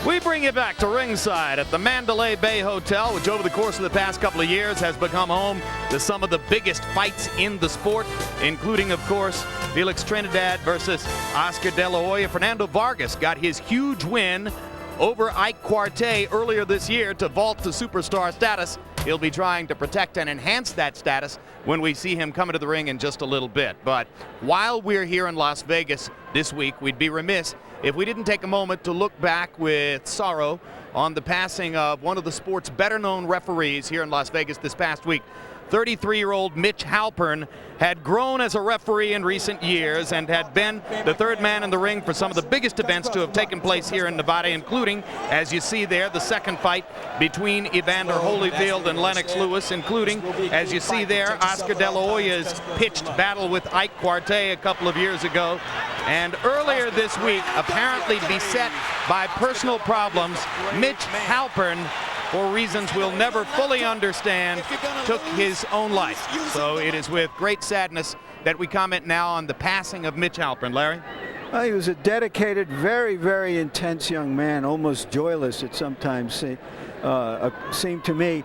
We bring you back to ringside at the Mandalay Bay Hotel, which over the course of the past couple of years has become home to some of the biggest fights in the sport, including, of course, Felix Trinidad versus Oscar De La Hoya. Fernando Vargas got his huge win over Ike Quartey earlier this year to vault to superstar status. He'll be trying to protect and enhance that status when we see him come into the ring in just a little bit. But while we're here in Las Vegas this week, we'd be remiss if we didn't take a moment to look back with sorrow on the passing of one of the sport's better-known referees here in Las Vegas this past week. 33-year-old Mitch Halpern had grown as a referee in recent years and had been the third man in the ring for some of the biggest events to have taken place here in Nevada, including, as you see there, the second fight between Evander Holyfield and Lennox Lewis, including, as you see there, Oscar De La Hoya's pitched battle with Ike Quartey a couple of years ago. And earlier this week, apparently beset by personal problems, Mitch Halpern, for reasons we'll never fully understand, took his own life. So it is with great sadness that we comment now on the passing of Mitch Halpern. Larry? Well, he was a dedicated, very, very intense young man, almost joyless it sometimes seemed to me.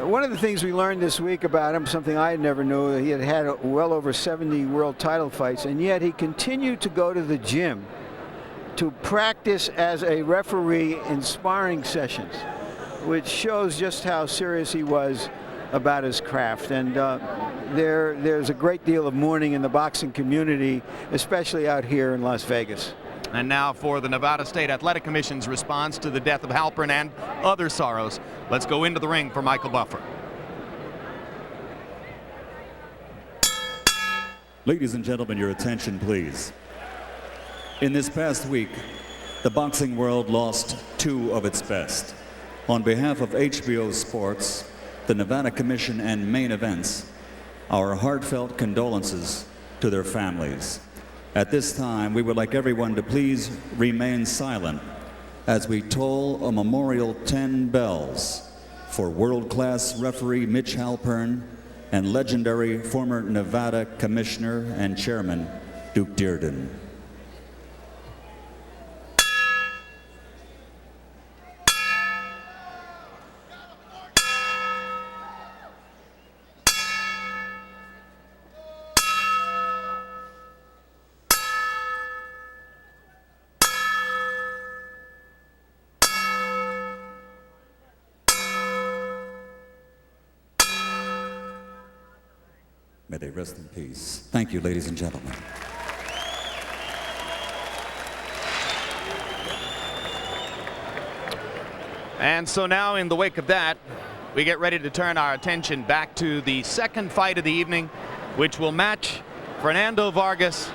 One of the things we learned this week about him, something I never knew, he had had well over 70 world title fights, and yet he continued to go to the gym to practice as a referee in sparring sessions, which shows just how serious he was about his craft. And there's a great deal of mourning in the boxing community, especially out here in Las Vegas. And now for the Nevada State Athletic Commission's response to the death of Halpern and other sorrows. Let's go into the ring for Michael Buffer. Ladies and gentlemen, your attention, please. In this past week, the boxing world lost two of its best. On behalf of HBO Sports, the Nevada Commission, and Main Events, our heartfelt condolences to their families. At this time, we would like everyone to please remain silent as we toll a memorial 10 bells for world-class referee Mitch Halpern and legendary former Nevada Commissioner and Chairman Duke Dearden. May they rest in peace. Thank you, ladies and gentlemen. And so now, in the wake of that, we get ready to turn our attention back to the second fight of the evening, which will match Fernando Vargas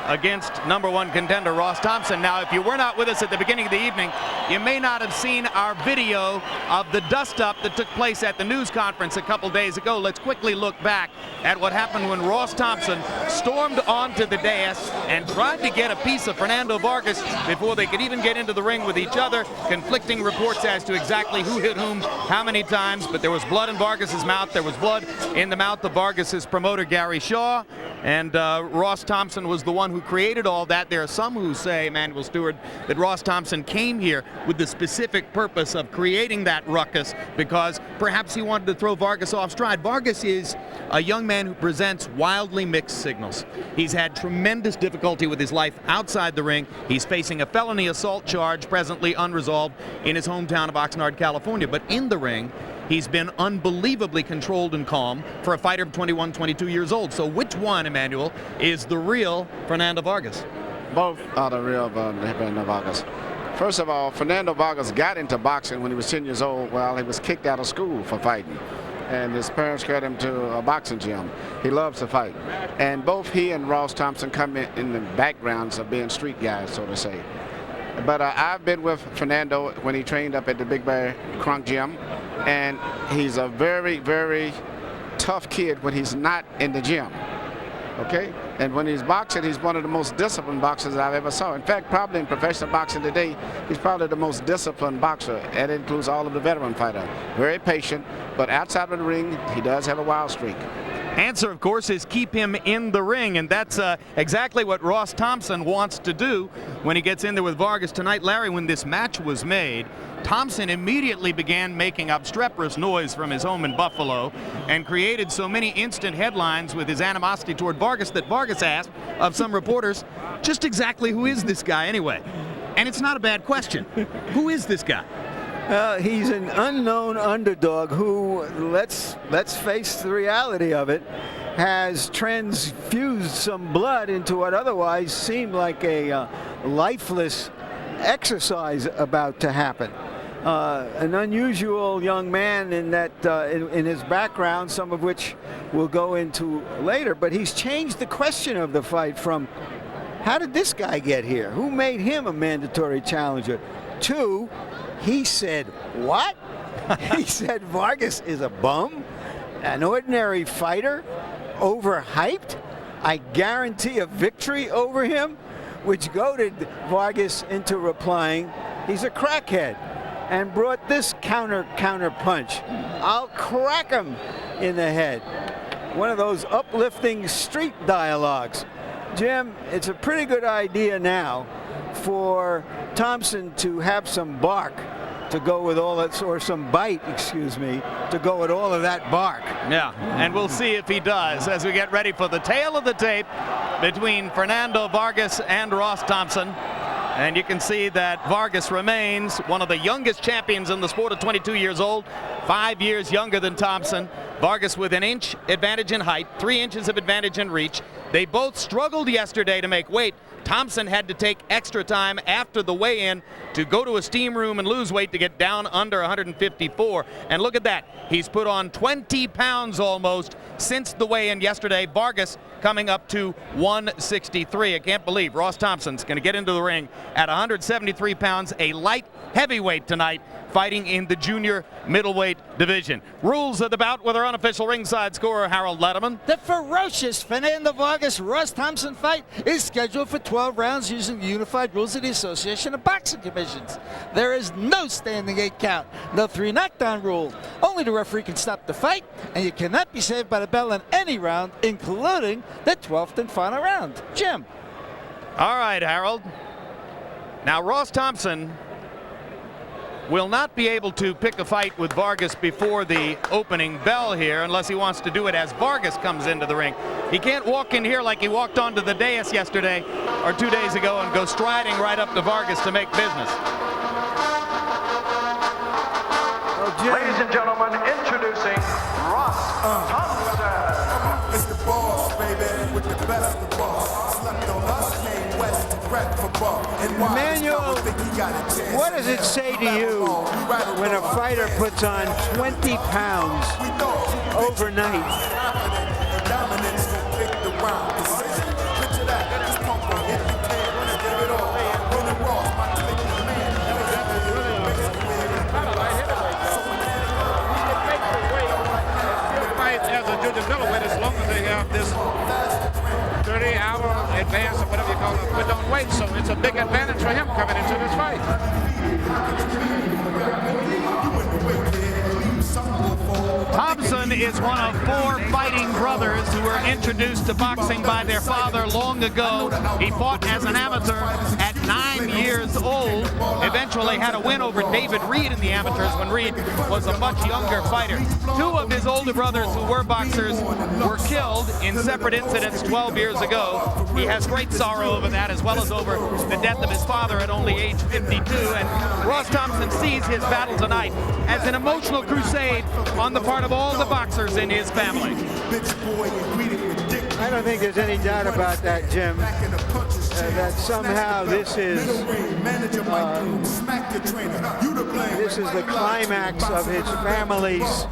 against #1 contender Ross Thompson. Now, if you were not with us at the beginning of the evening, you may not have seen our video of the dust-up that took place at the news conference a couple days ago. Let's quickly look back at what happened when Ross Thompson stormed onto the dais and tried to get a piece of Fernando Vargas before they could even get into the ring with each other. Conflicting reports as to exactly who hit whom, how many times, but there was blood in Vargas's mouth. There was blood in the mouth of Vargas's promoter, Gary Shaw, and Ross Thompson was the one who created all that. There are some who say, Emmanuel Stewart, that Ross Thompson came here with the specific purpose of creating that ruckus because perhaps he wanted to throw Vargas off stride. Vargas is a young man who presents wildly mixed signals. He's had tremendous difficulty with his life outside the ring. He's facing a felony assault charge presently unresolved in his hometown of Oxnard, California. But in the ring, he's been unbelievably controlled and calm for a fighter of 21, 22 years old. So which one, Emmanuel, is the real Fernando Vargas? Both are the real Fernando Vargas. First of all, Fernando Vargas got into boxing when he was 10 years old while he was kicked out of school for fighting. And his parents got him to a boxing gym. He loves to fight. And both he and Ross Thompson come in the backgrounds of being street guys, so to say. But I've been with Fernando when he trained up at the Big Bear Crunk Gym. And he's a very, very tough kid when he's not in the gym. Okay? And when he's boxing, he's one of the most disciplined boxers I've ever saw. In fact, probably in professional boxing today, he's probably the most disciplined boxer. That includes all of the veteran fighters. Very patient, but outside of the ring, he does have a wild streak. Answer, of course, is keep him in the ring, and that's exactly what Ross Thompson wants to do when he gets in there with Vargas tonight. Larry, when this match was made, Thompson immediately began making obstreperous noise from his home in Buffalo and created so many instant headlines with his animosity toward Vargas that Vargas asked of some reporters, just exactly who is this guy anyway? And it's not a bad question. Who is this guy? He's an unknown underdog who, let's face the reality of it, has transfused some blood into what otherwise seemed like a lifeless exercise about to happen. An unusual young man in that in his background, some of which we'll go into later, but he's changed the question of the fight from how did this guy get here? Who made him a mandatory challenger? To he said, what? He said Vargas is a bum, an ordinary fighter, overhyped. I guarantee a victory over him, which goaded Vargas into replying, he's a crackhead, and brought this counter punch. I'll crack him in the head. One of those uplifting street dialogues. Jim, it's a pretty good idea now for Thompson to have some bark to go with all that, or some bite, excuse me, to go with all of that bark. Yeah, and we'll see if he does as we get ready for the tail of the tape between Fernando Vargas and Ross Thompson. And you can see that Vargas remains one of the youngest champions in the sport at 22 years old, 5 years younger than Thompson. Vargas with an inch advantage in height, 3 inches of advantage in reach. They both struggled yesterday to make weight. Thompson had to take extra time after the weigh-in to go to a steam room and lose weight to get down under 154. And look at that. He's put on 20 pounds almost since the weigh-in yesterday. Vargas coming up to 163. I can't believe Ross Thompson's going to get into the ring at 173 pounds, a light heavyweight tonight, fighting in the junior middleweight division. Rules of the bout with our unofficial ringside scorer, Harold Letterman. The ferocious Fernando Vargas-Ross Thompson fight is scheduled for 12 rounds using the unified rules of the Association of Boxing Commissions. There is no standing 8 count, no 3 knockdown rule. Only the referee can stop the fight, and you cannot be saved by the bell in any round, including the 12th and final round. Jim. All right, Harold. Now, Ross Thompson will not be able to pick a fight with Vargas before the opening bell here unless he wants to do it as Vargas comes into the ring. He can't walk in here like he walked onto the dais yesterday or 2 days ago and go striding right up to Vargas to make business. Ladies and gentlemen, introducing Ross Thompson. It's the boss, baby, with the best of boss. Slept on us, came west to rap for ball. Emmanuel, what does it say to you when a fighter puts on 20 pounds overnight? As long as they have this 30-hour advance or whatever you call it, put on weight, so it's a big advantage for him coming into this fight. Thompson is one of 4 fighting brothers who were introduced to boxing by their father long ago. He fought as an amateur at 9 years old, eventually had a win over David Reed in the amateurs when Reed was a much younger fighter. 2 of his older brothers who were boxers were killed in separate incidents 12 years ago. He has great sorrow over that, as well as over the death of his father at only age 52. And Ross Thompson sees his battle tonight as an emotional crusade on the part of all the boxers in his family. I don't think there's any doubt about that, Jim, that somehow this is the climax of his family's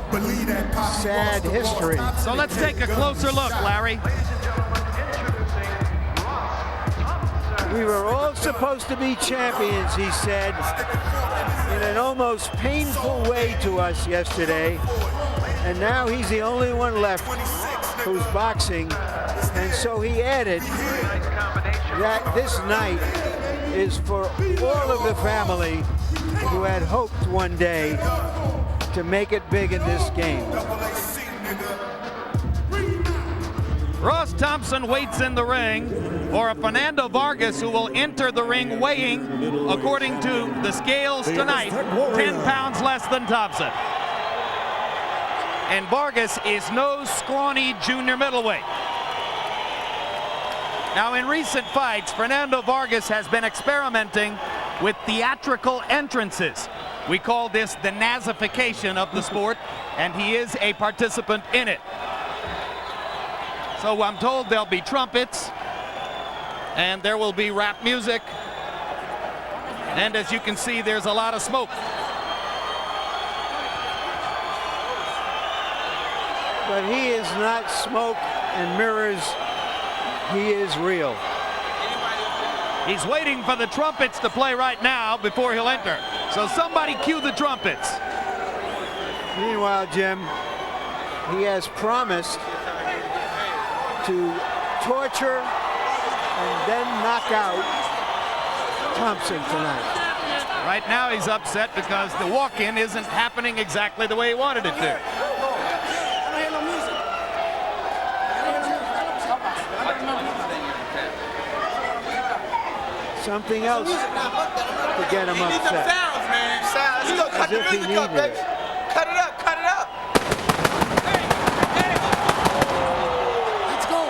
sad history. So let's take a closer look, Larry. We were all supposed to be champions, he said, in an almost painful way to us yesterday. And now he's the only one left who's boxing. And so he added that this night is for all of the family who had hoped one day to make it big in this game. Ross Thompson waits in the ring for a Fernando Vargas who will enter the ring weighing, according to the scales tonight, 10 pounds less than Thompson. And Vargas is no scrawny junior middleweight. Now, in recent fights, Fernando Vargas has been experimenting with theatrical entrances. We call this the nazification of the sport, and he is a participant in it. So I'm told there'll be trumpets, and there will be rap music, and as you can see, there's a lot of smoke. But he is not smoke and mirrors. He is real. He's waiting for the trumpets to play right now before he'll enter. So somebody cue the trumpets. Meanwhile, Jim, he has promised to torture and then knock out Thompson tonight. Right now he's upset because the walk-in isn't happening exactly the way he wanted it to. Something else to get him upset. Sounds, man. Sounds. Let's go cut the music up, baby. Cut it up, cut it up. Let's go.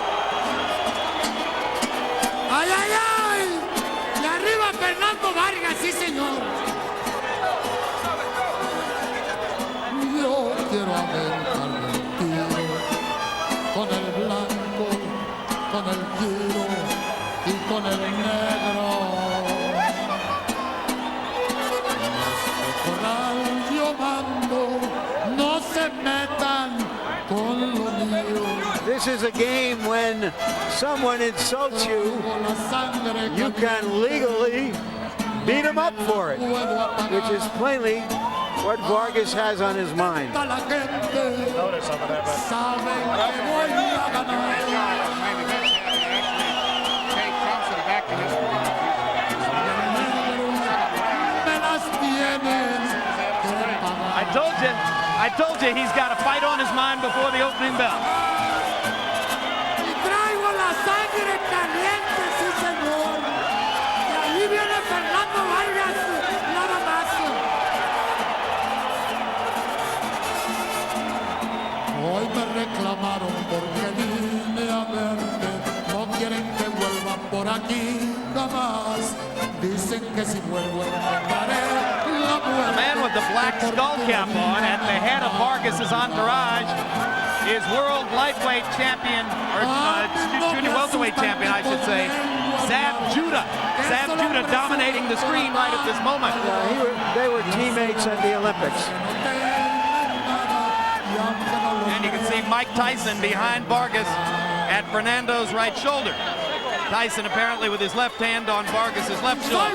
Ay, ay, ay. Y arriba Fernando Vargas, sí, señor. Yo quiero aventar el tiro con el blanco, con el giro y con el negro. No se metan con lo mío. This is a game when someone insults you, you can legally beat him up for it, which is plainly what Vargas has on his mind. Notice over there, but take Thompson back to his corner. I told you he's got a fight on his mind before the opening bell. Y traigo la sangre caliente, sí, señor. Y ahí viene Fernando Vargas, nada más. Hoy me reclamaron porque vine a verte. No quieren que vuelva por aquí, nada más. Dicen que si vuelvo encontraré la muerte. The man with the black skull cap on at the head of Vargas's entourage is world lightweight champion, or junior welterweight champion, I should say, Zab Judah. Zab Judah dominating the screen right at this moment. They were teammates at the Olympics. And you can see Mike Tyson behind Vargas at Fernando's right shoulder. Tyson apparently with his left hand on Vargas's left shoulder.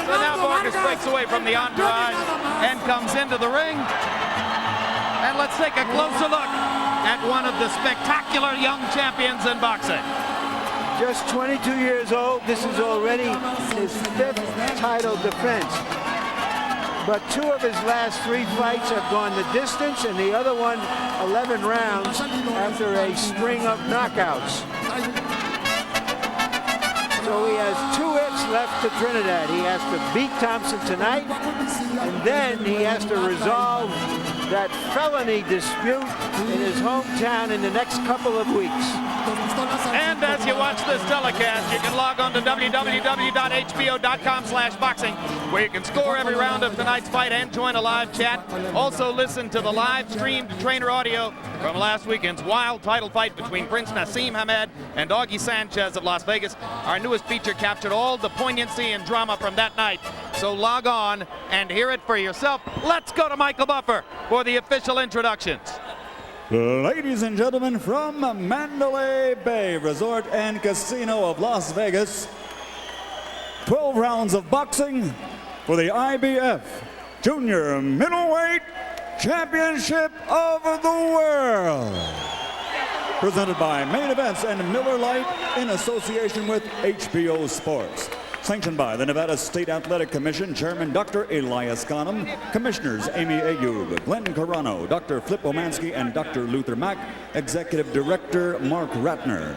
So now Vargas breaks away from the entourage and comes into the ring. And let's take a closer look at one of the spectacular young champions in boxing. Just 22 years old, this is already his 5th title defense. But 2 of his last 3 fights have gone the distance, and the other one 11 rounds after a string of knockouts. So he has 2 hits left to Trinidad. He has to beat Thompson tonight, and then he has to resolve that felony dispute in his hometown in the next couple of weeks. And as you watch this telecast, you can log on to www.hbo.com/boxing, where you can score every round of tonight's fight and join a live chat. Also listen to the live streamed trainer audio from last weekend's wild title fight between Prince Nassim Hamed and Augie Sanchez of Las Vegas. Our newest feature captured all the poignancy and drama from that night. So log on and hear it for yourself. Let's go to Michael Buffer for the official introductions. Ladies and gentlemen, from Mandalay Bay Resort and Casino of Las Vegas, 12 rounds of boxing for the IBF Junior Middleweight Championship of the World. Presented by Main Events and Miller Lite in association with HBO Sports. Sanctioned by the Nevada State Athletic Commission, Chairman Dr. Elias Ghanem, Commissioners Amy Ayub, Glenn Carano, Dr. Flip Omansky, and Dr. Luther Mack, Executive Director Mark Ratner.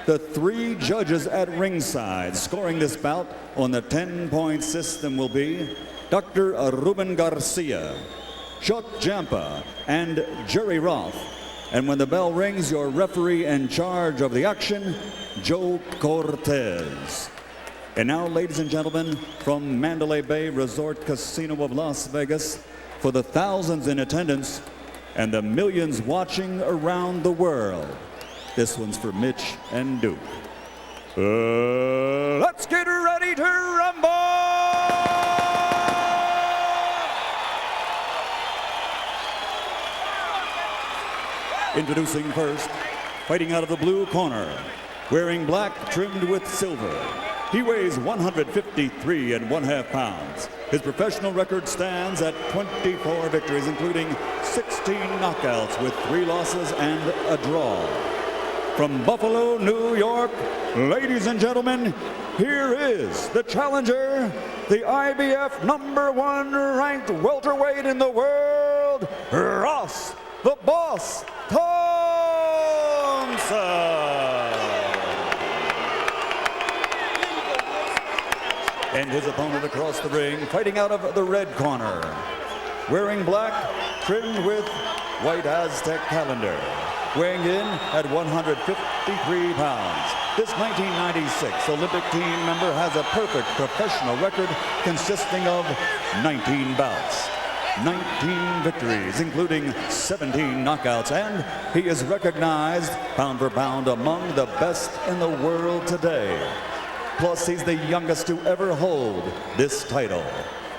The 3 judges at ringside scoring this bout on the 10-point system will be Dr. Ruben Garcia, Shot Jampa, and Jerry Roth. And when the bell rings, your referee in charge of the action, Joe Cortez. And now, ladies and gentlemen, from Mandalay Bay Resort Casino of Las Vegas, for the thousands in attendance and the millions watching around the world, this one's for Mitch and Duke. Let's get ready to rumble! Introducing first, fighting out of the blue corner, wearing black trimmed with silver. He weighs 153.5 pounds. His professional record stands at 24 victories, including 16 knockouts with 3 losses and a draw. From Buffalo, New York, ladies and gentlemen, here is the challenger, the IBF #1 ranked welterweight in the world, Ross the Boss Thompson. And his opponent across the ring, fighting out of the red corner, wearing black, trimmed with white Aztec calendar, weighing in at 153 pounds. This 1996 Olympic team member has a perfect professional record consisting of 19 bouts, 19 victories, including 17 knockouts, and he is recognized pound for pound among the best in the world today. Plus, he's the youngest to ever hold this title.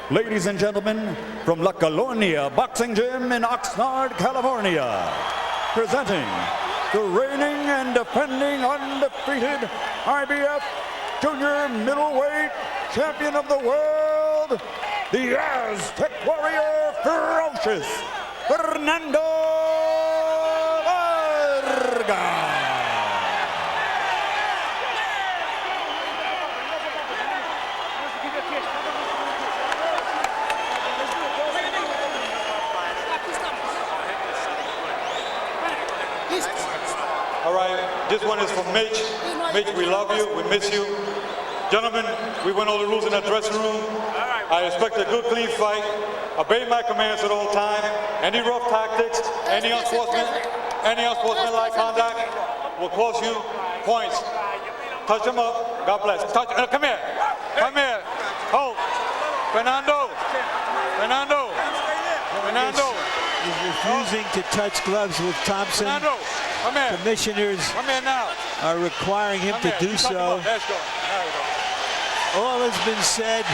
Ladies and gentlemen, from La Colonia Boxing Gym in Oxnard, California, presenting the reigning and defending undefeated IBF Junior Middleweight Champion of the World, the Aztec Warrior Ferocious, Fernando Vargas. All right, this one is for Mitch. Mitch, we love you, we miss you. Gentlemen, we went over the rules in that dressing room. I expect a good, clean fight. Obey my commands at all time. Any rough tactics, any unsportsmanlike conduct will cost you points. Touch him up. God bless. Touch. Come here. Come here. Hold. Fernando. He's refusing to touch gloves with Thompson. Fernando. Come here. Commissioners are requiring him to do so. All has been said.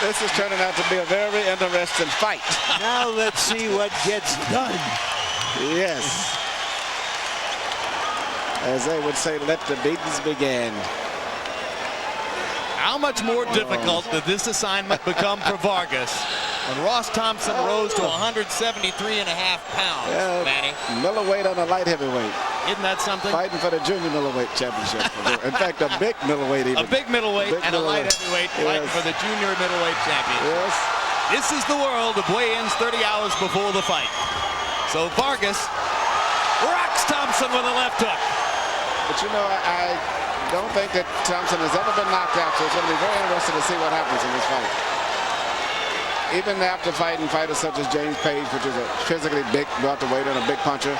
This is turning out to be a very interesting fight. Now let's see what gets done. Yes. As they would say, let the beatings begin. How much more difficult did this assignment become for Vargas when Ross Thompson rose to 173.5 pounds, Manny? Middleweight on a light heavyweight. Isn't that something? Fighting for the junior middleweight championship. In fact, a big middleweight even. A big middleweight and a light heavyweight fighting for the junior middleweight championship. Yes. This is the world of weigh-ins 30 hours before the fight. So Vargas rocks Thompson with a left hook. But you know, I don't think that Thompson has ever been knocked out, so it's going to be very interesting to see what happens in this fight. Even after fighting fighters such as James Page, which is a physically big welterweight and a big puncher,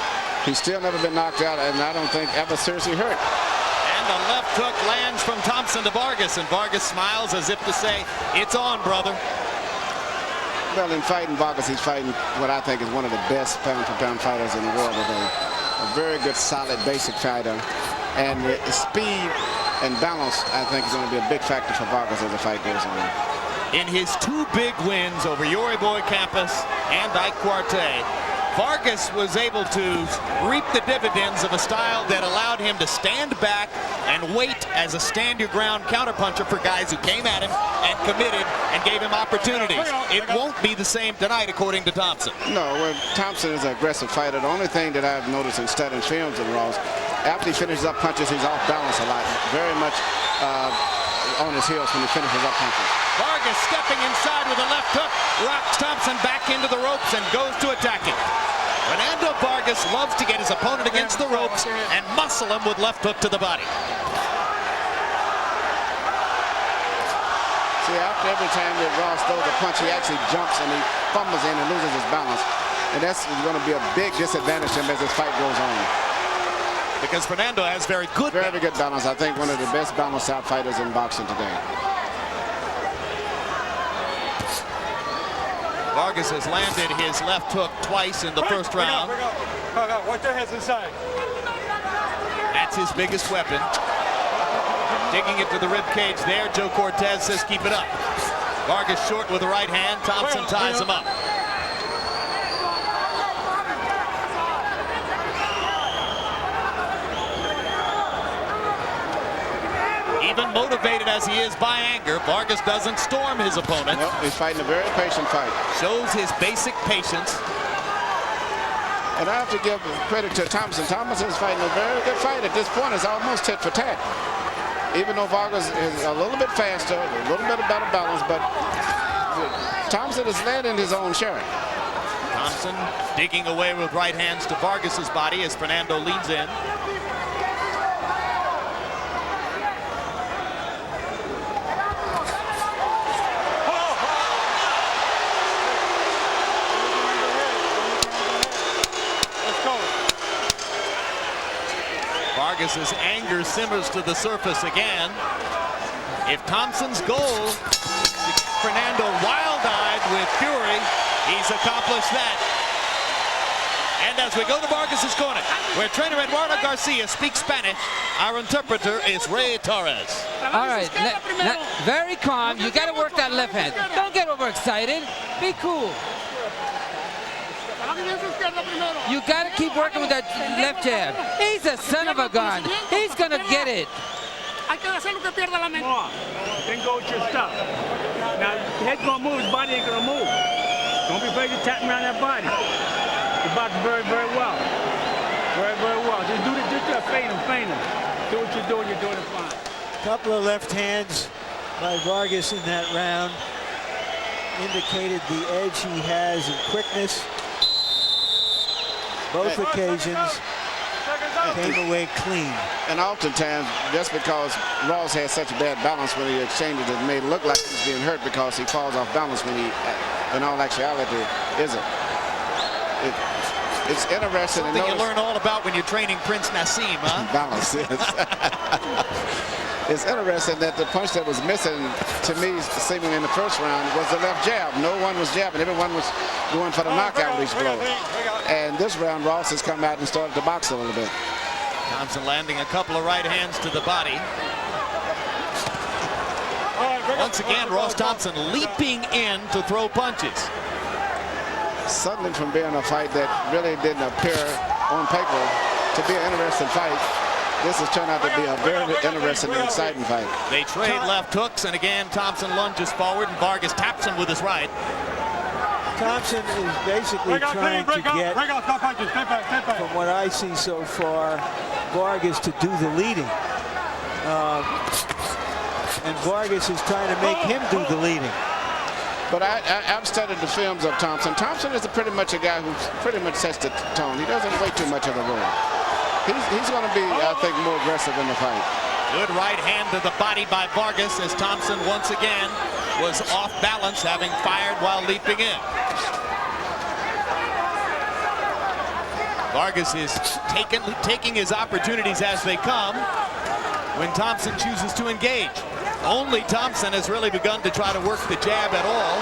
he's still never been knocked out, and I don't think ever seriously hurt. And the left hook lands from Thompson to Vargas, and Vargas smiles as if to say, it's on, brother. Well, in fighting Vargas, he's fighting what I think is one of the best pound-for-pound fighters in the world today. A very good, solid, basic fighter. And the speed and balance, I think, is going to be a big factor for Vargas as the fight goes on. In his 2 big wins over Yuri Boy Campos and Ike Quartey, Vargas was able to reap the dividends of a style that allowed him to stand back and wait as a stand-your-ground counterpuncher for guys who came at him and committed and gave him opportunities. It won't be the same tonight, according to Thompson. No, well, Thompson is an aggressive fighter. The only thing that I've noticed in studying films of Ross, after he finishes up punches, he's off balance a lot. Very much on his heels when he finishes up punches. Vargas stepping inside with a left hook, rocks Thompson back into the ropes and goes to attacking. Fernando Vargas loves to get his opponent against the ropes and muscle him with left hook to the body. See, after every time that Ross throws a punch, he actually jumps and he fumbles in and loses his balance. And that's going to be a big disadvantage to him as this fight goes on. Because Fernando has very good balance. I think one of the best balanced out fighters in boxing today. Vargas has landed his left hook twice in the first round. Watch your heads inside. That's his biggest weapon. Digging it to the rib cage there. Joe Cortez says keep it up. Vargas short with the right hand. Thompson ties him up. Even motivated as he is by anger, Vargas doesn't storm his opponent. Nope, he's fighting a very patient fight. Shows his basic patience. And I have to give credit to Thompson. Thompson is fighting a very good fight. At this point, it's almost tit for tat. Even though Vargas is a little bit faster, a little bit better balance, but Thompson is landing his own share. Thompson digging away with right hands to Vargas's body as Fernando leans in. Vargas's anger simmers to the surface again. If Thompson's goal, Fernando wild-eyed with fury, he's accomplished that. And as we go to Vargas's corner, where trainer Eduardo Garcia speaks Spanish, our interpreter is Ray Torres. All right, very calm. You got to work that left hand. Don't get overexcited. Be cool. You got to keep working with that left jab. He's a son of a gun. He's going to get it. Then go with your stuff. Now, the head's going to move, his body ain't going to move. Don't be afraid to tap around that body. You box very, very well. Very, very well. Just do that, feint him. Do what you're doing it fine. Couple of left hands by Vargas in that round indicated the edge he has in quickness. Both occasions came away clean. And oftentimes, just because Ross has such bad balance when he exchanges, it may look like he's being hurt because he falls off balance when he, in all actuality, isn't. It's interesting. Something you learn all about when you're training Prince Nassim, huh? Balance, It's interesting that the punch that was missing, to me, seemingly in the first round, was the left jab. No one was jabbing. Everyone was going for the knockout of each blow. And this round, Ross has come out and started to box a little bit. Thompson landing a couple of right hands to the body. Once again, Ross Thompson leaping in to throw punches. Suddenly from being a fight that really didn't appear on paper to be an interesting fight, this has turned out to be a very interesting and exciting fight. They trade left hooks, and again, Thompson lunges forward, and Vargas taps him with his right. Thompson is basically trying to get, from what I see so far, Vargas to do the leading. And Vargas is trying to make him do the leading. But I've studied the films of Thompson. Thompson is pretty much a guy who pretty much sets the tone. He doesn't wait too much of the room. He's going to be, I think, more aggressive in the fight. Good right hand to the body by Vargas as Thompson once again was off balance, having fired while leaping in. Vargas is taking his opportunities as they come when Thompson chooses to engage. Only Thompson has really begun to try to work the jab at all.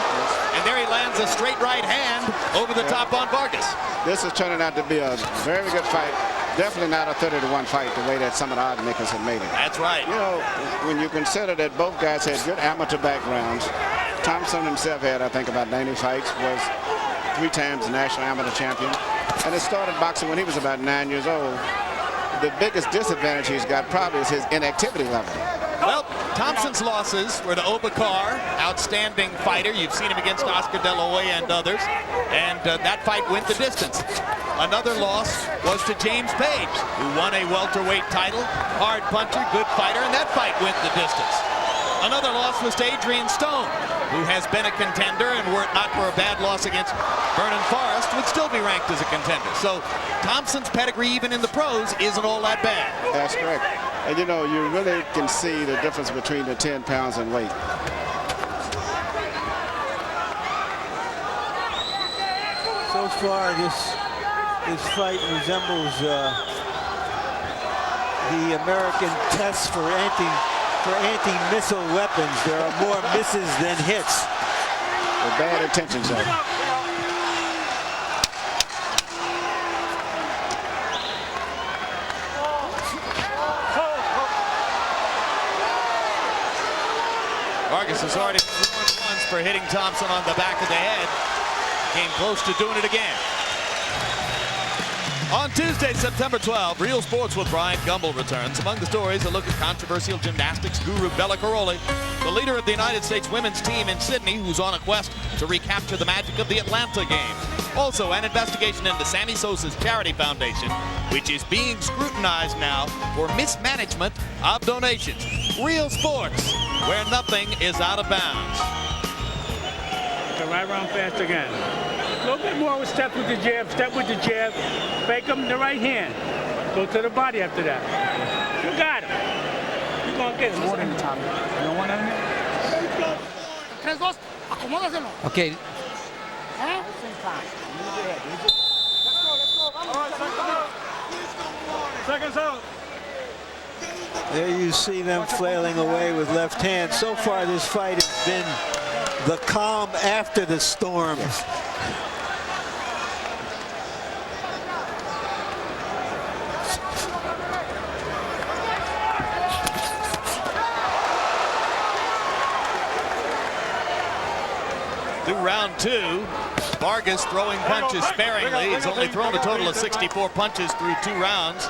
And there he lands a straight right hand over the top on Vargas. This is turning out to be a very good fight. Definitely not a 30-to-1 fight the way that some of the odd makers have made it. That's right. You know, when you consider that both guys had good amateur backgrounds, Thompson himself had, I think, about 90 fights, was 3 times national amateur champion, and he started boxing when he was about 9 years old. The biggest disadvantage he's got probably is his inactivity level. Well, Thompson's losses were to Obakar, outstanding fighter. You've seen him against Oscar De La Hoya and others, and that fight went the distance. Another loss was to James Page, who won a welterweight title, hard puncher, good fighter, and that fight went the distance. Another loss was to Adrian Stone, who has been a contender, and were it not for a bad loss against Vernon Forrest, would still be ranked as a contender. So Thompson's pedigree, even in the pros, isn't all that bad. That's correct. And you know, you really can see the difference between the 10 pounds in weight. So far, this fight resembles the American tests for anti-missile weapons. There are more misses than hits. With bad intentions, though. Vargas has already won once for hitting Thompson on the back of the head. Came close to doing it again. On Tuesday, September 12, Real Sports with Brian Gumbel returns. Among the stories, a look at controversial gymnastics guru Bella Caroli, the leader of the United States women's team in Sydney, who's on a quest to recapture the magic of the Atlanta Games. Also, an investigation into Sammy Sosa's charity foundation, which is being scrutinized now for mismanagement of donations. Real Sports, where nothing is out of bounds. Go right around fast again. A little bit more with step with the jab, fake him the right hand. Go to the body after that. You got him. You're going to get him. More than the time. You don't want him there? Okay. Seconds out. There you see them flailing away with left hand. So far, this fight has been the calm after the storm. Through round two, Vargas throwing punches sparingly. He's only thrown a total of 64 punches through 2 rounds,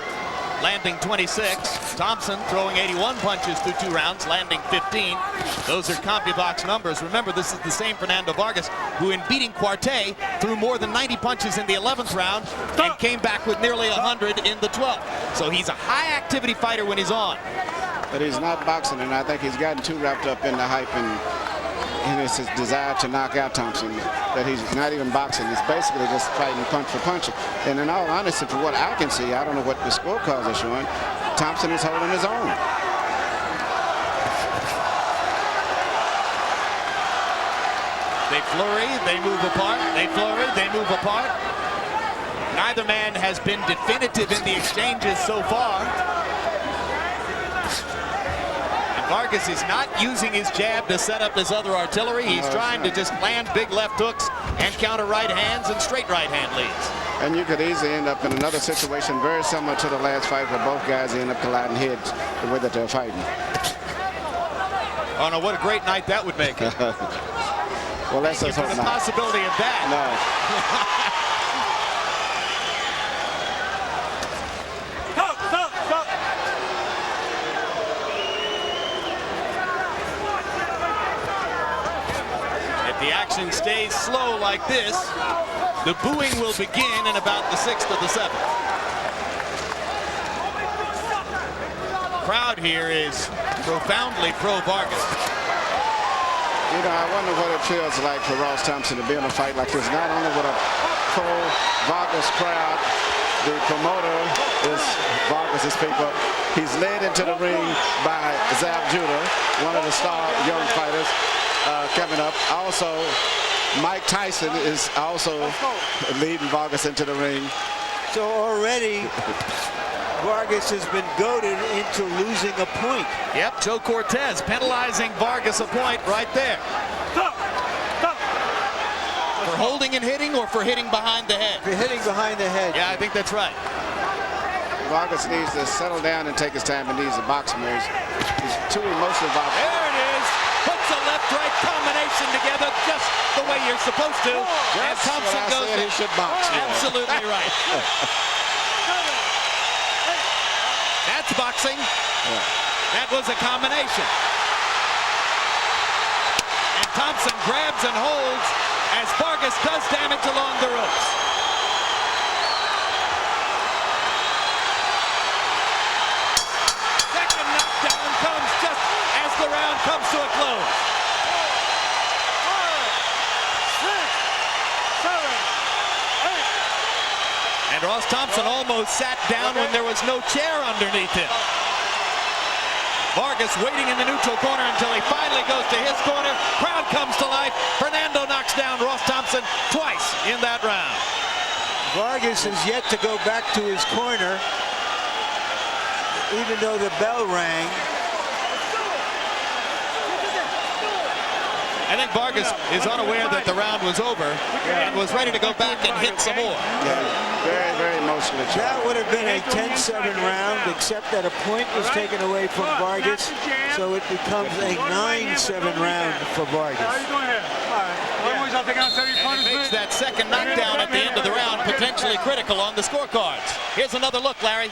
landing 26. Thompson throwing 81 punches through 2 rounds, landing 15. Those are CompuBox numbers. Remember, this is the same Fernando Vargas who, in beating Quartet, threw more than 90 punches in the 11th round and came back with nearly 100 in the 12th. So he's a high-activity fighter when he's on. But he's not boxing, and I think he's gotten too wrapped up in the hype and it's his desire to knock out Thompson that he's not even boxing. He's basically just fighting punch for punch. And in all honesty, for what I can see, I don't know what the scorecards are showing, Thompson is holding his own. They flurry, they move apart. They flurry, they move apart. Neither man has been definitive in the exchanges so far. Vargas is not using his jab to set up his other artillery. He's trying to just land big left hooks and counter right hands and straight right hand leads. And you could easily end up in another situation very similar to the last fight where both guys end up colliding heads the way that they're fighting. Oh no, what a great night that would make it. Well, that's just the possibility of that. No. The action stays slow like this, the booing will begin in about the 6th or the 7th. Crowd here is profoundly pro-Vargas. You know, I wonder what it feels like for Ross Thompson to be in a fight like this, not only with a pro-Vargas crowd, the promoter is Vargas' people. He's led into the ring by Zab Judah, one of the star young fighters. Coming up. Also, Mike Tyson is also leading Vargas into the ring. So already, Vargas has been goaded into losing a point. Yep, Joe Cortez penalizing Vargas a point right there. For holding and hitting or for hitting behind the head? For hitting behind the head. Yeah, I think that's right. Vargas needs to settle down and take his time and needs to box more. He's too emotional about it. There it is. Puts a left-right combination together just the way you're supposed to. And Thompson goes in. He should box. Absolutely right. That's boxing. That was a combination. And Thompson grabs and holds as Vargas does damage along the ropes. Second knockdown comes just as the round comes to a close. 5, 6, 7, 8. And Ross Thompson almost sat down when there was no chair underneath him. Vargas waiting in the neutral corner until he finally goes to his corner. Crowd comes to life. Fernando knocks down Ross Thompson twice in that round. Vargas is yet to go back to his corner, even though the bell rang. I think Vargas is unaware that the round was over and was ready to go back and hit some more. Yeah, very, very emotional. That would have been a 10-7 round, except that a point was taken away from Vargas, so it becomes a 9-7 round for Vargas. And it makes that second knockdown at the end of the round potentially critical on the scorecards. Here's another look, Larry.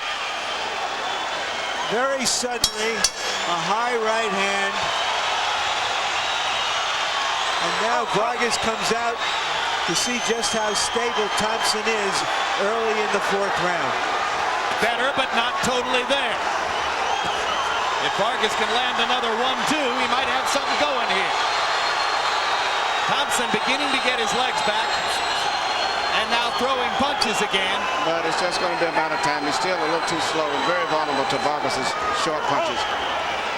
Very suddenly, a high right hand. And now Vargas comes out to see just how stable Thompson is early in the 4th round. Better, but not totally there. If Vargas can land another 1-2, he might have something going here. Thompson beginning to get his legs back, and now throwing punches again. But it's just going to be a matter of time. He's still a little too slow and very vulnerable to Vargas's short punches.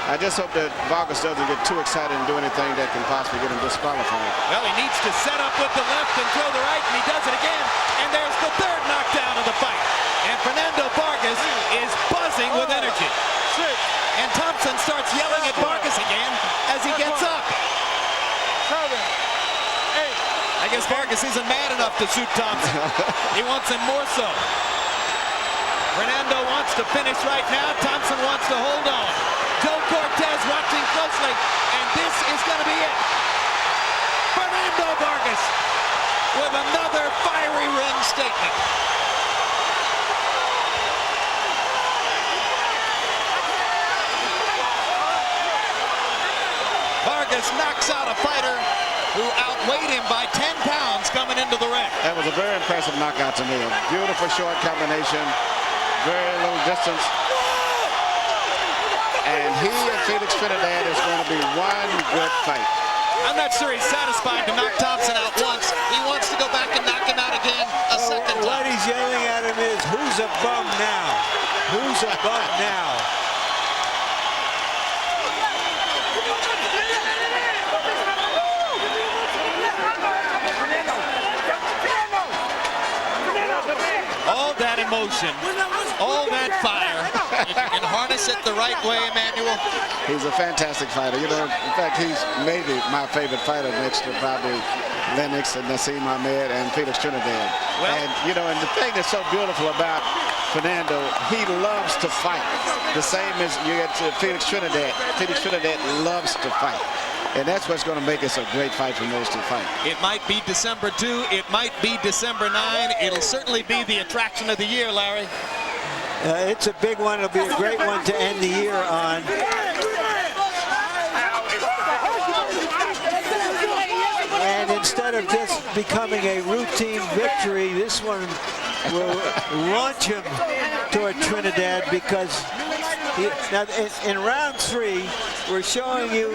I just hope that Vargas doesn't get too excited and do anything that can possibly get him disqualified. Well, he needs to set up with the left and throw the right, and he does it again. And there's the 3rd knockdown of the fight. And Fernando Vargas is buzzing with energy. And Thompson starts yelling at Vargas again as he gets up. 7, 8. I guess Vargas isn't mad enough to suit Thompson. He wants him more so. Fernando wants to finish right now. Thompson wants to hold on. Joe Cortez watching closely, and this is going to be it. Fernando Vargas with another fiery ring statement. Vargas knocks out a fighter who outweighed him by 10 pounds coming into the ring. That was a very impressive knockout to me. A beautiful short combination, very little distance. And he and Felix Trinidad is going to be one good fight. I'm not sure he's satisfied to knock Thompson out once. He wants to go back and knock him out again a second time. What he's yelling at him is, who's a bum now? Who's a bum now? All that emotion, all that fire. If you can harness it the right way, Emmanuel. He's a fantastic fighter. You know, in fact, he's maybe my favorite fighter next to probably Lennox and Nassim Ahmed and Felix Trinidad. Well, and, you know, and the thing that's so beautiful about Fernando, he loves to fight. The same as you get to Felix Trinidad. Felix Trinidad loves to fight. And that's what's going to make this a great fight from those two fights. It might be December 2. It might be December 9. It'll certainly be the attraction of the year, Larry. It's a big one. It'll be a great one to end the year on. And instead of just becoming a routine victory, this one will launch him toward Trinidad, because now in round 3, we're showing you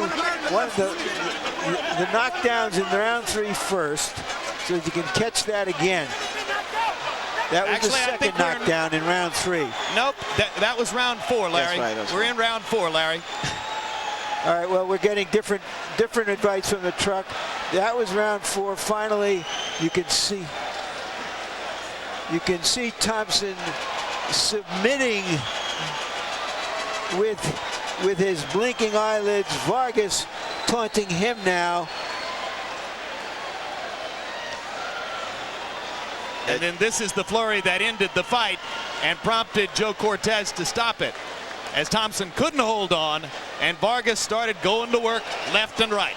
one of the knockdowns in round 3 first, so that you can catch that again. That was the second knockdown in round 3. Nope, that was round 4, Larry. That's right. We're in round 4, Larry. All right, well, we're getting different advice from the truck. That was round 4. Finally, you can see Thompson submitting with his blinking eyelids. Vargas taunting him now. And then this is the flurry that ended the fight and prompted Joe Cortez to stop it, as Thompson couldn't hold on and Vargas started going to work left and right.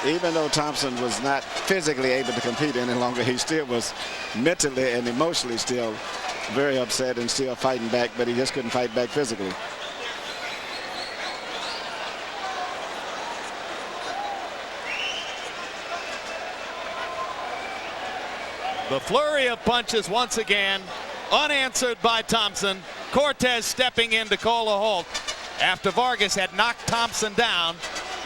Even though Thompson was not physically able to compete any longer, he still was mentally and emotionally still very upset and still fighting back, but he just couldn't fight back physically. The flurry of punches once again unanswered by Thompson. Cortez stepping in to call a halt after Vargas had knocked Thompson down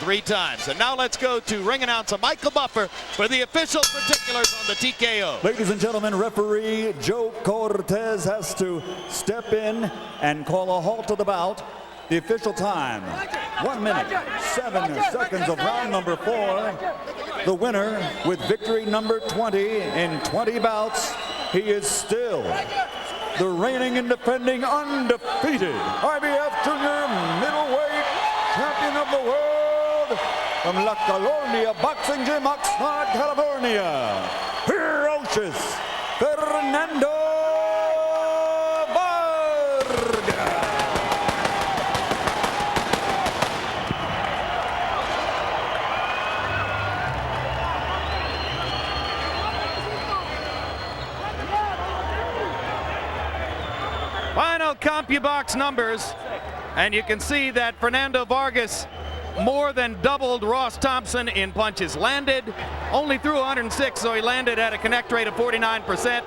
3 times. And now let's go to ring announcer Michael Buffer for the official particulars on the TKO. Ladies and gentlemen, referee Joe Cortez has to step in and call a halt to the bout. The official time, 1 minute, 7 seconds of round number 4. The winner with victory number 20 in 20 bouts. He is still the reigning and defending undefeated IBF Junior Middleweight Champion of the World from La Colonia Boxing Gym, Oxnard, California, ferocious Fernando Vargas. Final CompuBox numbers, and you can see that Fernando Vargas more than doubled Ross Thompson in punches landed. Only threw 106, so he landed at a connect rate of 49%.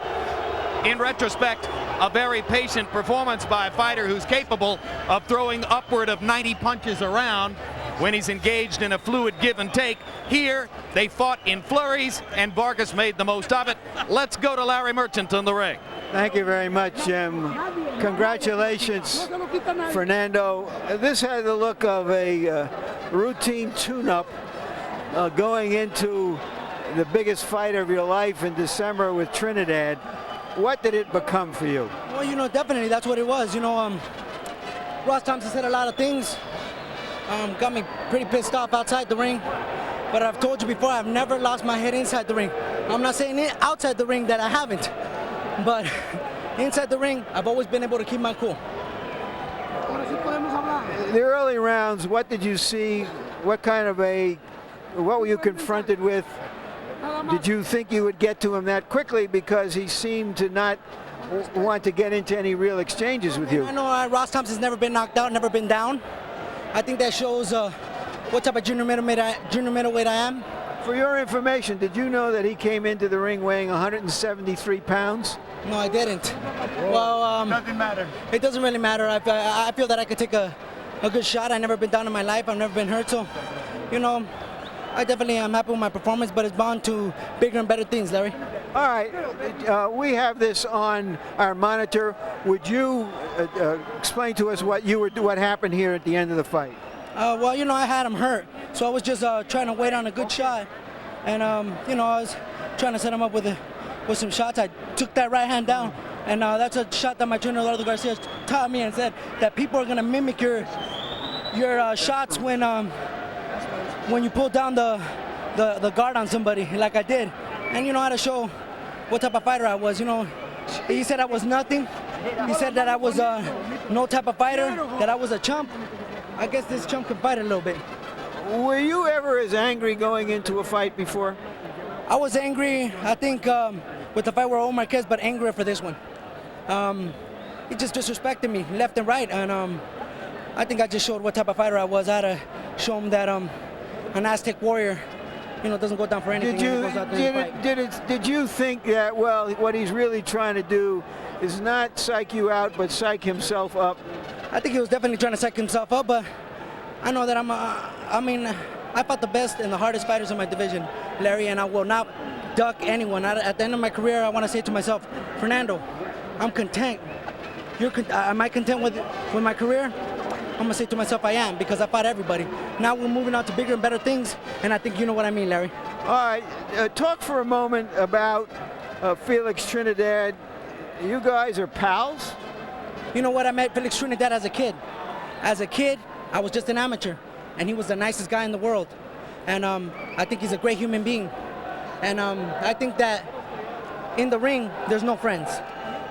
In retrospect, a very patient performance by a fighter who's capable of throwing upward of 90 punches around when he's engaged in a fluid give and take. Here, they fought in flurries, and Vargas made the most of it. Let's go to Larry Merchant in the ring. Thank you very much, Jim. Congratulations, Fernando. This had the look of a routine tune-up going into the biggest fight of your life in December with Trinidad. What did it become for you? Well, you know, definitely that's what it was. You know, Ross Thompson said a lot of things. Got me pretty pissed off outside the ring. But I've told you before, I've never lost my head inside the ring. I'm not saying it outside the ring that I haven't. But inside the ring, I've always been able to keep my cool. The early rounds, what did you see? What were you confronted with? Did you think you would get to him that quickly, because he seemed to not want to get into any real exchanges with you? I know Ross Thompson's never been knocked out, never been down. I think that shows what type of junior middleweight I am. For your information, did you know that he came into the ring weighing 173 pounds? No, I didn't. Well, doesn't matter. It doesn't really matter. I feel that I could take a good shot. I've never been down in my life. I've never been hurt. So, you know, I definitely am happy with my performance, but it's bound to bigger and better things, Larry. All right. We have this on our monitor. Would you explain to us what happened here at the end of the fight? Well, you know, I had him hurt, so I was just trying to wait on a good shot, and you know, I was trying to set him up with some shots. I took that right hand down, and that's a shot that my trainer Eduardo Garcia taught me and said that people are gonna mimic your shots when you pull down the guard on somebody, like I did, and you know how to show what type of fighter I was. You know, he said I was nothing. He said that I was no type of fighter, that I was a chump. I guess this chump can fight a little bit. Were you ever as angry going into a fight before? I was angry, I think, with the fight with Omar Marquez, but angrier for this one. He just disrespected me left and right, and I think I just showed what type of fighter I was. I had to show him that an Aztec warrior, you know, doesn't go down for anything. Did you think that, well, what he's really trying to do is not psych you out, but psych himself up? I think he was definitely trying to psych himself up, but I know that I fought the best and the hardest fighters in my division, Larry, and I will not duck anyone. At the end of my career, I want to say to myself, Fernando, I'm content. Am I content with my career? I'm going to say to myself, I am, because I fought everybody. Now we're moving on to bigger and better things, and I think you know what I mean, Larry. All right, talk for a moment about Felix Trinidad. You guys are pals? You know what? I met Felix Trinidad as a kid. As a kid, I was just an amateur, and he was the nicest guy in the world. And I think he's a great human being. And I think that in the ring, there's no friends.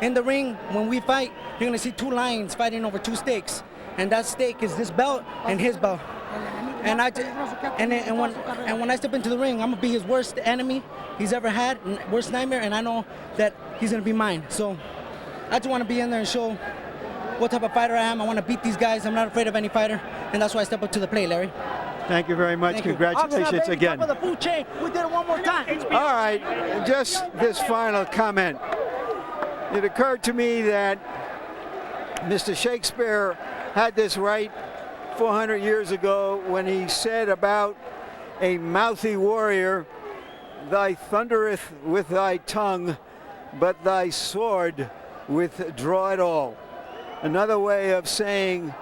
In the ring, when we fight, you're gonna see 2 lions fighting over 2 stakes. And that stake is this belt and his belt. And when I step into the ring, I'm gonna be his worst enemy he's ever had, worst nightmare, and I know that he's gonna be mine. So I just wanna be in there and show what type of fighter I am. I want to beat these guys. I'm not afraid of any fighter, and that's why I step up to the plate, Larry. Thank you very much. Congratulations again. Top of the food chain. We did it one more time. All right, just this final comment. It occurred to me that Mr. Shakespeare had this right 400 years ago when he said about a mouthy warrior, "Thy thundereth with thy tongue, but thy sword withdraw it all." Another way of saying,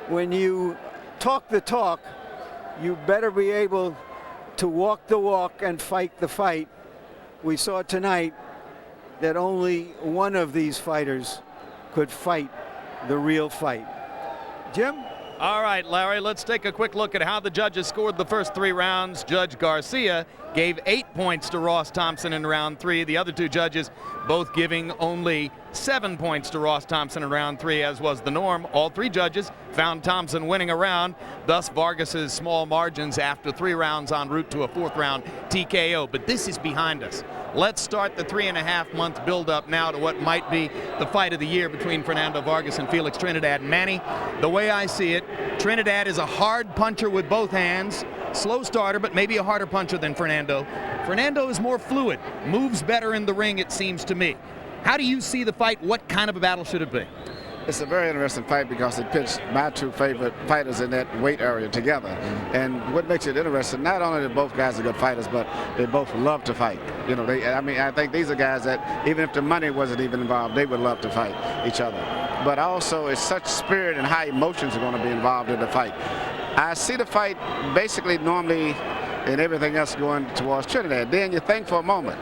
when you talk the talk, you better be able to walk the walk and fight the fight. We saw tonight that only one of these fighters could fight the real fight. Jim? All right, Larry, let's take a quick look at how the judges scored the first 3 rounds. Judge Garcia gave 8 points to Ross Thompson in round 3. The other 2 judges both giving only 7 points to Ross Thompson in round 3, as was the norm. All 3 judges found Thompson winning a round, thus Vargas's small margins after 3 rounds en route to a 4th round TKO. But this is behind us. Let's start the 3.5-month build-up now to what might be the fight of the year between Fernando Vargas and Felix Trinidad. Manny, the way I see it, Trinidad is a hard puncher with both hands, slow starter, but maybe a harder puncher than Fernando. Fernando is more fluid, moves better in the ring, it seems to me. How do you see the fight? What kind of a battle should it be? It's a very interesting fight because it pits my 2 favorite fighters in that weight area together. And what makes it interesting, not only that both guys are good fighters, but they both love to fight. You know, I think these are guys that even if the money wasn't even involved, they would love to fight each other. But also, it's such spirit and high emotions are going to be involved in the fight. I see the fight basically normally and everything else going towards Trinidad. Then you think for a moment,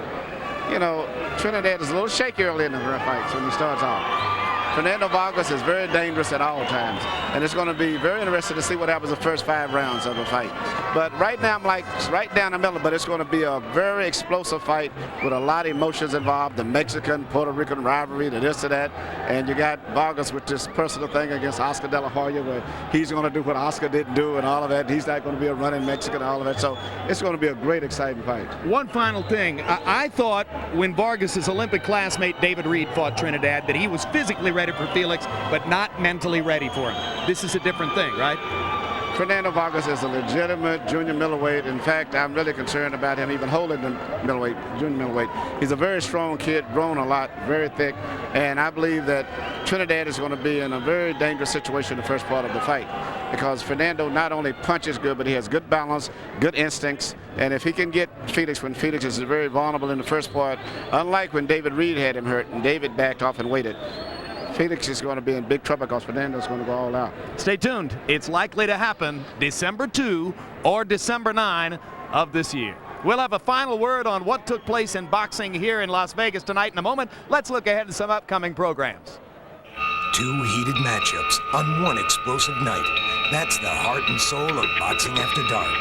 you know, Trinidad is a little shaky early in the fights when he starts off. Fernando Vargas is very dangerous at all times, and it's going to be very interesting to see what happens the first 5 rounds of the fight. But right now, I'm like right down the middle, but it's going to be a very explosive fight with a lot of emotions involved, the Mexican-Puerto Rican rivalry, the this to that, and you got Vargas with this personal thing against Oscar De La Hoya, where he's going to do what Oscar didn't do and all of that. He's not going to be a running Mexican and all of that, so it's going to be a great, exciting fight. One final thing. I thought when Vargas's Olympic classmate David Reed fought Trinidad that he was physically ready for Felix, but not mentally ready for him. This is a different thing, right? Fernando Vargas is a legitimate junior middleweight. In fact, I'm really concerned about him even holding the middleweight, junior middleweight. He's a very strong kid, grown a lot, very thick, and I believe that Trinidad is going to be in a very dangerous situation in the first part of the fight because Fernando not only punches good, but he has good balance, good instincts, and if he can get Felix when Felix is very vulnerable in the first part, unlike when David Reed had him hurt and David backed off and waited, Felix is going to be in big trouble because Fernando's going to go all out. Stay tuned. It's likely to happen December 2 or December 9 of this year. We'll have a final word on what took place in boxing here in Las Vegas tonight in a moment. Let's look ahead to some upcoming programs. 2 heated matchups on one explosive night. That's the heart and soul of Boxing After Dark.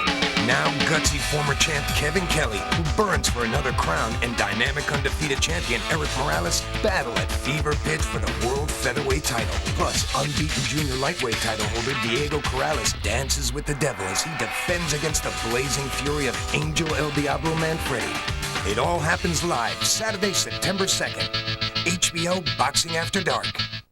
Now gutsy former champ Kevin Kelly, who burns for another crown, and dynamic undefeated champion Eric Morales battle at fever pitch for the world featherweight title. Plus, unbeaten junior lightweight title holder Diego Corrales dances with the devil as he defends against the blazing fury of Angel El Diablo Manfredi. It all happens live Saturday, September 2nd. HBO Boxing After Dark.